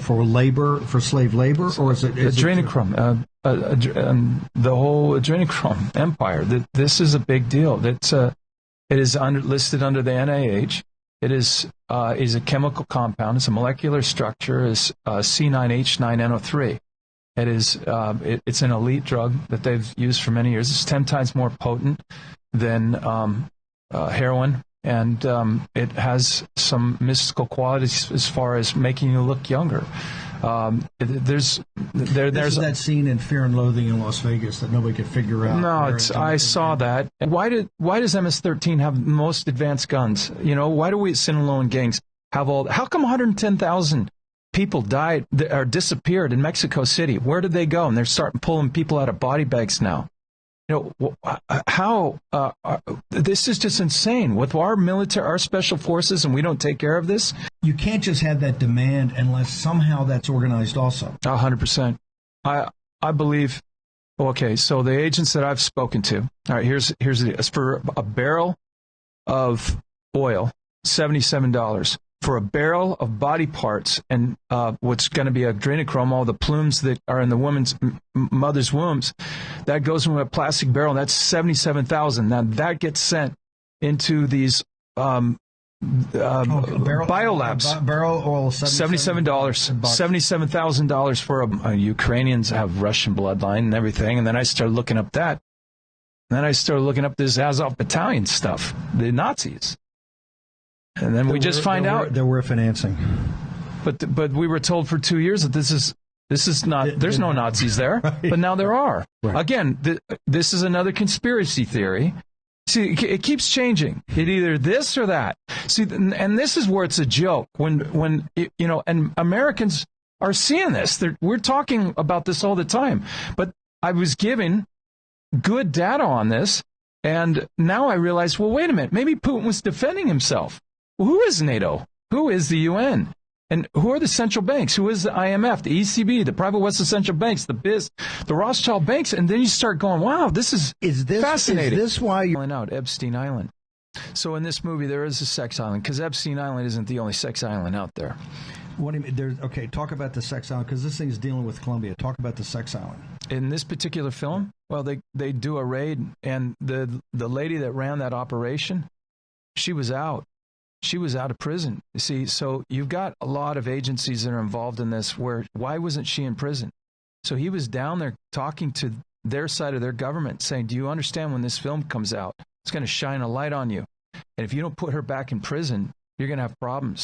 for labor, for slave labor, or is it adrenochrome? The whole adrenochrome empire. This is a big deal. It is listed under the NIH. It is a chemical compound. It's a molecular structure. Is C9H9NO3. It is it's an elite drug that they've used for many years. It's 10 times more potent than heroin, and it has some mystical qualities as far as making you look younger. There's that scene in Fear and Loathing in Las Vegas that nobody could figure out. No, I saw that. Why does MS-13 have the most advanced guns? Why do we at Sinaloa gangs have all? How come 110,000 people died or disappeared in Mexico City? Where did they go? And they're starting pulling people out of body bags now. How this is just insane. With our military, our special forces, and we don't take care of this. You can't just have that demand unless somehow that's organized also. 100%. I believe. Okay, so the agents that I've spoken to. All right, here's it's for a barrel of oil, $77. For a barrel of body parts and what's going to be adrenochrome, all the plumes that are in the woman's mother's wombs, that goes into a plastic barrel. And that's $77,000. Now that gets sent into these biolabs. Barrel oil, $77. $77,000 for Ukrainians have Russian bloodline and everything. And then I started looking up that. And then I started looking up this Azov Battalion stuff, the Nazis. And then we just find out there were financing, but we were told for 2 years that this is not. There's no Nazis there, right. But now there are. Right. Again, this is another conspiracy theory. See, it keeps changing. It either this or that. See, and this is where it's a joke when and Americans are seeing this. We're talking about this all the time, but I was given good data on this, and now I realize, well, wait a minute, maybe Putin was defending himself. Well, who is NATO? Who is the UN? And who are the central banks? Who is the IMF, the ECB, the private Western central banks, the BIS, the Rothschild banks? And then you start going, wow, this is fascinating. Is this why you're out Epstein Island? So in this movie, there is a sex island, because Epstein Island isn't the only sex island out there. What do you mean? Okay, talk about the sex island, because this thing's dealing with Colombia. Talk about the sex island. In this particular film, well, they do a raid, and the lady that ran that operation, she was out. She was out of prison. You see, so you've got a lot of agencies that are involved in this why wasn't she in prison? So he was down there talking to their side of their government, saying, do you understand when this film comes out, it's going to shine a light on you. And if you don't put her back in prison, you're going to have problems.